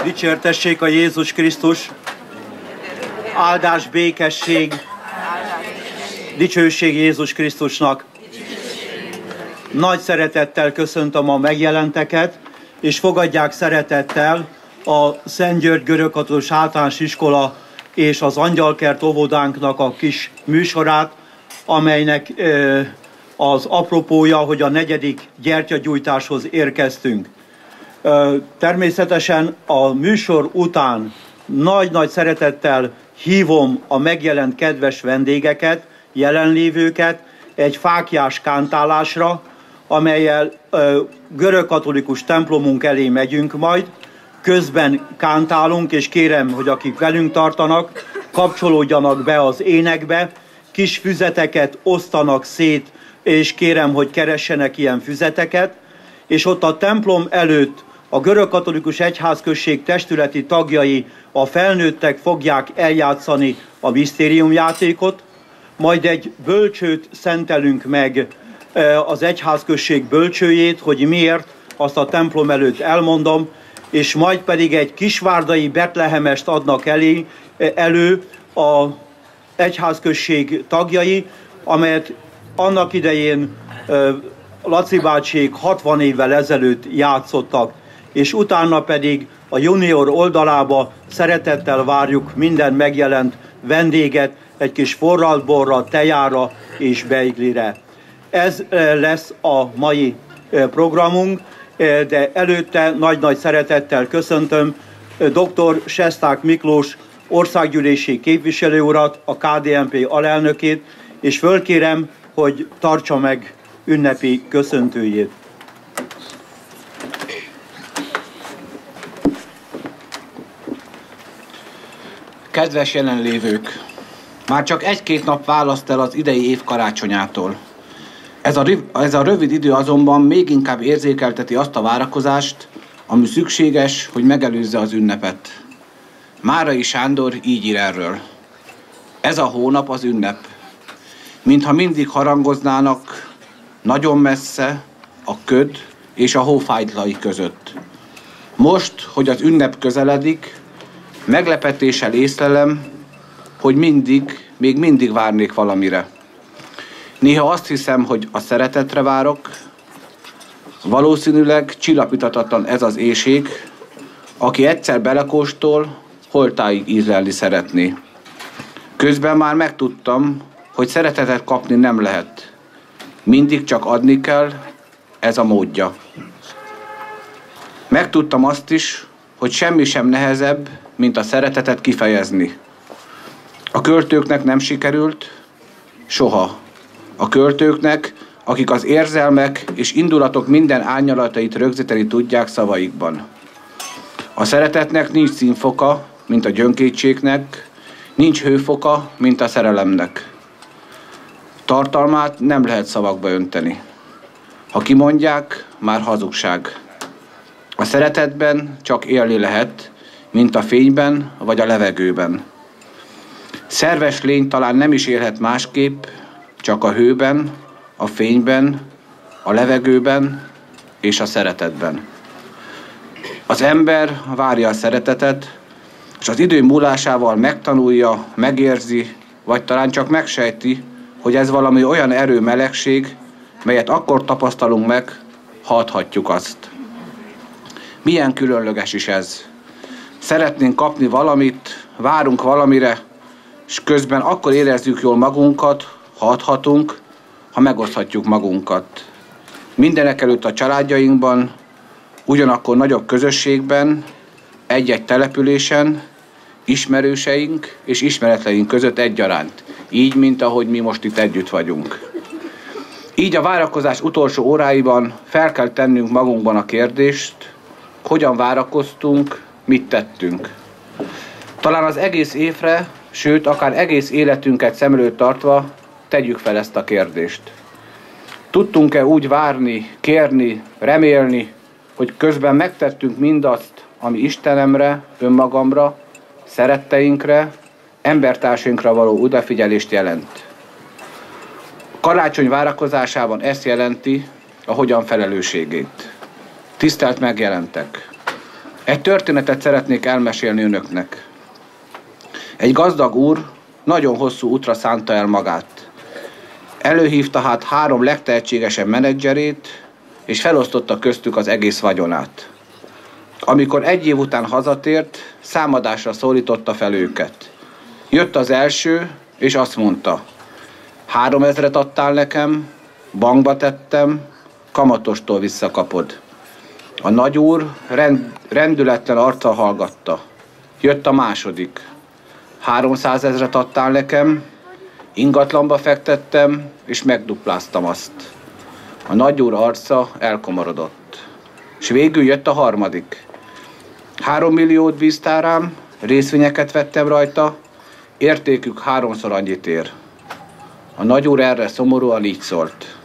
Dicsértessék a Jézus Krisztus, áldás, békesség, dicsőség Jézus Krisztusnak. Nagy szeretettel köszöntöm a megjelenteket, és fogadják szeretettel a Szent György Görögkatolikus Általános Iskola és az Angyalkert óvodánknak a kis műsorát, amelynek az apropója, hogy a 4. gyertyagyújtáshoz érkeztünk. Természetesen a műsor után nagy-nagy szeretettel hívom a megjelent kedves vendégeket, jelenlévőket egy fáklyás kántálásra, amellyel görögkatolikus templomunk elé megyünk majd. Közben kántálunk, és kérem, hogy akik velünk tartanak, kapcsolódjanak be az énekbe, kis füzeteket osztanak szét, és kérem, hogy keressenek ilyen füzeteket, és ott a templom előtt a görögkatolikus egyházközség testületi tagjai, a felnőttek fogják eljátszani a misztériumjátékot, majd egy bölcsőt szentelünk meg, az egyházközség bölcsőjét, hogy miért, azt a templom előtt elmondom, és majd pedig egy kisvárdai betlehemest adnak elő az egyházközség tagjai, amelyet annak idején Laci bácsék 60 évvel ezelőtt játszottak, és utána pedig a junior oldalába szeretettel várjuk minden megjelent vendéget egy kis forralt borra, tejára és beiglire. Ez lesz a mai programunk, de előtte nagy-nagy szeretettel köszöntöm dr. Sesták Miklós országgyűlési képviselő urat, a KDNP alelnökét, és fölkérem, hogy tartsa meg ünnepi köszöntőjét. Kedves jelenlévők! Már csak 1-2 nap választ el az idei év karácsonyától. Ez a rövid idő azonban még inkább érzékelteti azt a várakozást, ami szükséges, hogy megelőzze az ünnepet. Márai Sándor így ír erről. Ez a hónap az ünnep. Mintha mindig harangoznának nagyon messze a köd és a hófájtlai között. Most, hogy az ünnep közeledik, meglepetéssel észlelem, hogy még mindig várnék valamire. Néha azt hiszem, hogy a szeretetre várok, valószínűleg csillapíthatatlan ez az éhség, aki egyszer belekóstol, holtáig ízlelni szeretné. Közben már megtudtam, hogy szeretetet kapni nem lehet. Mindig csak adni kell, ez a módja. Megtudtam azt is, hogy semmi sem nehezebb, mint a szeretetet kifejezni. A költőknek nem sikerült? Soha. A költőknek, akik az érzelmek és indulatok minden árnyalatait rögzíteni tudják szavaikban. A szeretetnek nincs színfoka, mint a gyönkétségnek, nincs hőfoka, mint a szerelemnek. Tartalmát nem lehet szavakba önteni. Ha kimondják, már hazugság. A szeretetben csak élni lehet, mint a fényben vagy a levegőben. Szerves lény talán nem is élhet másképp, csak a hőben, a fényben, a levegőben és a szeretetben. Az ember várja a szeretetet, és az idő múlásával megtanulja, megérzi, vagy talán csak megsejti, hogy ez valami olyan erő, melegség, melyet akkor tapasztalunk meg, ha adhatjuk azt. Milyen különleges is ez. Szeretnénk kapni valamit, várunk valamire, és közben akkor érezzük jól magunkat, ha adhatunk, ha megoszthatjuk magunkat. Mindenekelőtt a családjainkban, ugyanakkor nagyobb közösségben, egy-egy településen, ismerőseink és ismeretleink között egyaránt. Így, mint ahogy mi most itt együtt vagyunk. Így a várakozás utolsó óráiban fel kell tennünk magunkban a kérdést, hogyan várakoztunk, mit tettünk. Talán az egész évre, sőt, akár egész életünket szem előtt tartva, tegyük fel ezt a kérdést. Tudtunk-e úgy várni, kérni, remélni, hogy közben megtettünk mindazt, ami Istenemre, önmagamra, szeretteinkre, embertársainkra való odafigyelést jelent. Karácsony várakozásában ezt jelenti a hogyan felelősségét. Tisztelt megjelentek! Egy történetet szeretnék elmesélni önöknek. Egy gazdag úr nagyon hosszú útra szánta el magát. Előhívta hát 3 legtehetségesebb menedzserét, és felosztotta köztük az egész vagyonát. Amikor 1 év után hazatért, számadásra szólította fel őket. Jött az első, és azt mondta: 3000-et adtál nekem, bankba tettem, kamatostól visszakapod. A nagyúr rendületlen arccal hallgatta. Jött a második. 300 000-et adtál nekem, ingatlanba fektettem, és megdupláztam azt. A nagyúr arca elkomorodott. És végül jött a harmadik. 3 milliót bíztál rám, részvényeket vettem rajta, értékük 3-szor annyit ér. A nagyúr erre szomorúan így szólt: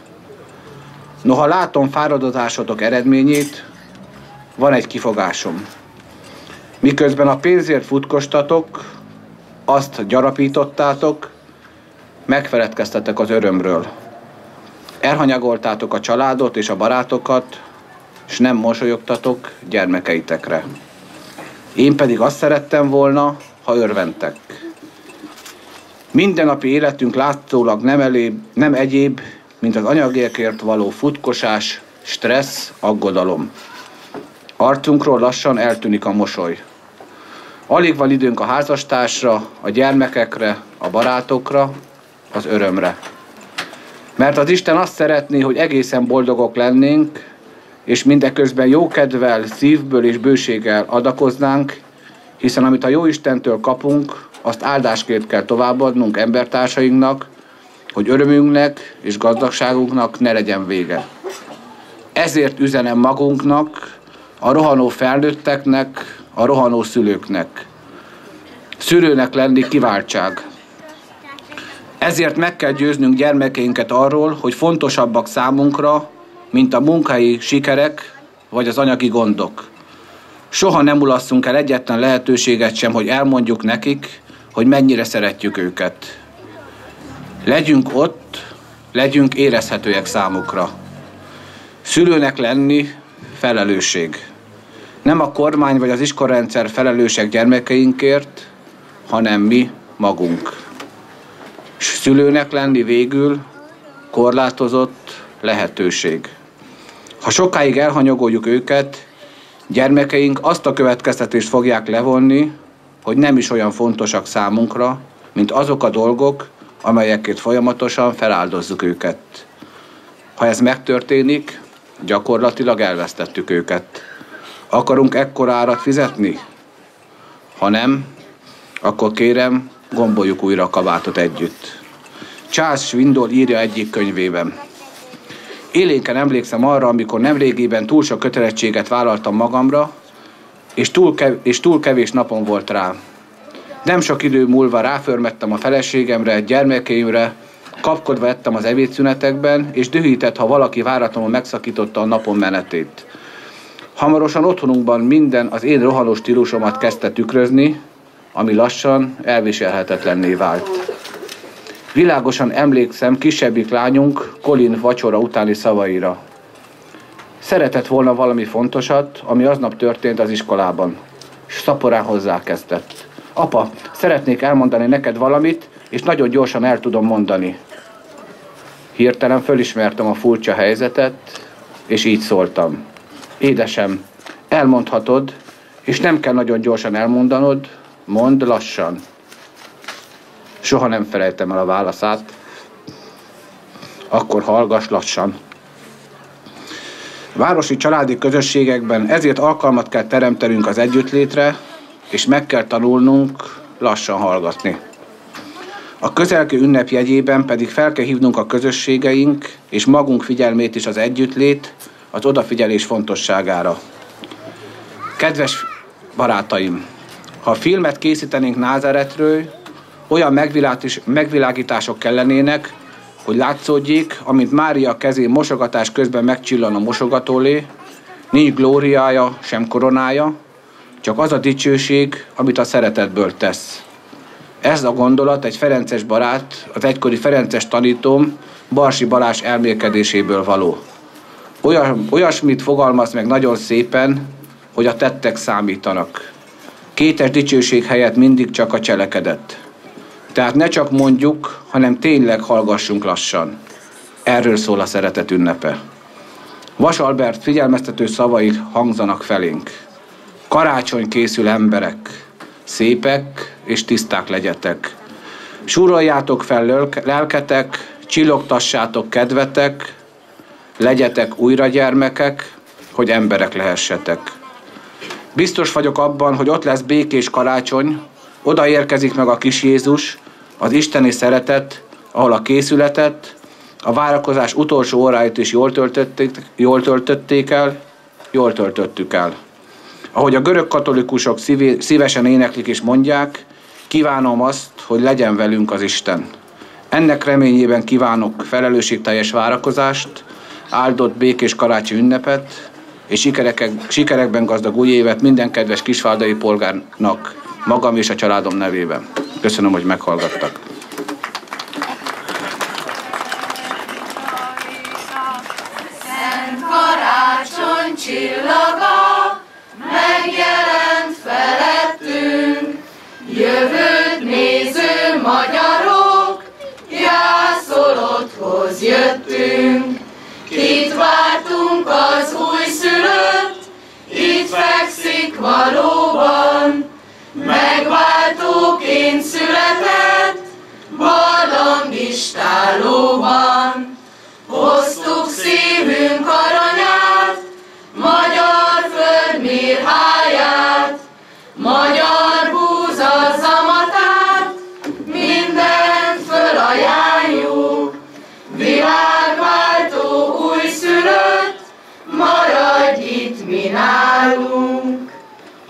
noha látom fáradozásotok eredményét, van egy kifogásom. Miközben a pénzért futkostatok, azt gyarapítottátok, megfeledkeztetek az örömről. Elhanyagoltátok a családot és a barátokat, és nem mosolyogtatok gyermekeitekre. Én pedig azt szerettem volna, ha örventek. Mindennapi életünk látszólag nem egyéb, mint az anyagiakért való futkosás, stressz, aggodalom. Arcunkról lassan eltűnik a mosoly. Alig van időnk a házastársra, a gyermekekre, a barátokra, az örömre. Mert az Isten azt szeretné, hogy egészen boldogok lennénk, és mindeközben jókedvel, szívből és bőséggel adakoznánk, hiszen amit a Jóistentől kapunk, azt áldásként kell továbbadnunk embertársainknak, hogy örömünknek és gazdagságunknak ne legyen vége. Ezért üzenem magunknak, a rohanó felnőtteknek, a rohanó szülőknek. Szülőnek lenni kiváltság. Ezért meg kell győznünk gyermekeinket arról, hogy fontosabbak számunkra, mint a munkai sikerek vagy az anyagi gondok. Soha nem mulasszunk el egyetlen lehetőséget sem, hogy elmondjuk nekik, hogy mennyire szeretjük őket. Legyünk ott, legyünk érezhetőek számukra. Szülőnek lenni felelősség. Nem a kormány vagy az iskolarendszer felelősek gyermekeinkért, hanem mi magunk. Szülőnek lenni végül korlátozott lehetőség. Ha sokáig elhanyagoljuk őket, gyermekeink azt a következtetést fogják levonni, hogy nem is olyan fontosak számunkra, mint azok a dolgok, amelyekért folyamatosan feláldozzuk őket. Ha ez megtörténik, gyakorlatilag elvesztettük őket. Akarunk ekkora árat fizetni? Ha nem, akkor kérem, gomboljuk újra a kabátot együtt. Charles Swindoll írja egyik könyvében: élénken emlékszem arra, amikor nemrégiben túl sok kötelezettséget vállaltam magamra, és túl kevés napom volt rá. Nem sok idő múlva ráförmettem a feleségemre, gyermekeimre, kapkodva ettem az ebédszünetekben, és dühített, ha valaki váratlanul megszakította a napom menetét. Hamarosan otthonunkban minden az én rohanó stílusomat kezdte tükrözni, ami lassan elviselhetetlenné vált. Világosan emlékszem kisebbik lányunk, Colin vacsora utáni szavaira. Szeretett volna valami fontosat, ami aznap történt az iskolában, és szaporán hozzákezdett. Apa, szeretnék elmondani neked valamit, és nagyon gyorsan el tudom mondani. Hirtelen fölismertem a furcsa helyzetet, és így szóltam: édesem, elmondhatod, és nem kell nagyon gyorsan elmondanod, mondd lassan. Soha nem felejtem el a válaszát. Akkor hallgass lassan. Városi családi közösségekben ezért alkalmat kell teremtenünk az együttlétre, és meg kell tanulnunk lassan hallgatni. A közelgő ünnep jegyében pedig fel kell hívnunk a közösségeink és magunk figyelmét is az együttlét, az odafigyelés fontosságára. Kedves barátaim, ha filmet készítenénk Názáretről, olyan megvilágítások kellenének, hogy látszódjék, amint Mária kezén mosogatás közben megcsillan a mosogatólé, nincs glóriája, sem koronája, csak az a dicsőség, amit a szeretetből tesz. Ez a gondolat egy ferences barát, az egykori ferences tanítóm, Barsi Balázs elmélkedéséből való. Olyasmit fogalmaz meg nagyon szépen, hogy a tettek számítanak. Kétes dicsőség helyett mindig csak a cselekedet. Tehát ne csak mondjuk, hanem tényleg hallgassunk lassan. Erről szól a szeretet ünnepe. Vas Albert figyelmeztető szavai hangzanak felénk. Karácsony készül, emberek, szépek és tiszták legyetek. Súroljátok fel lelketek, csillogtassátok kedvetek, legyetek újra gyermekek, hogy emberek lehessetek. Biztos vagyok abban, hogy ott lesz békés karácsony, oda érkezik meg a kis Jézus, az isteni szeretet, ahol a készületet, a várakozás utolsó óráit is jól töltöttük el. Ahogy a görög katolikusok szívesen éneklik és mondják, kívánom azt, hogy legyen velünk az Isten. Ennek reményében kívánok felelősségteljes várakozást, áldott békés karácsony ünnepet, és sikerekben gazdag új évet minden kedves kisvárdai polgárnak, magam és a családom nevében. Köszönöm, hogy meghallgattak. Szent karácsony csillaga megjelent felettünk, jövőt néző magyarok, jászolodhoz jöttünk. Kit vártunk az újszülött, itt fekszik valóban, megváltóként született, barlangistállóban. Hoztuk szívünk aranyát, magyar föld mirháját, magyar búza zamatát, mindent fölajánljuk. Világváltó újszülött, maradj itt mi nálunk.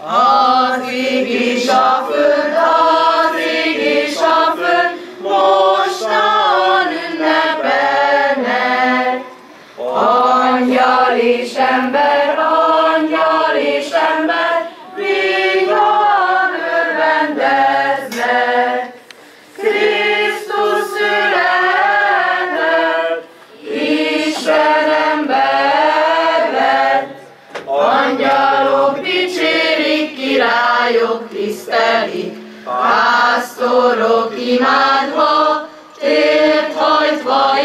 Az ég és a föld, az ég és a föld, mostan ünnepelnek. Angyal és ember, vígan örvendeznek. Krisztus született, Isten ember lett. Angyalok dicsérik, királyok tisztelik, pásztorok imádva, tért hajtva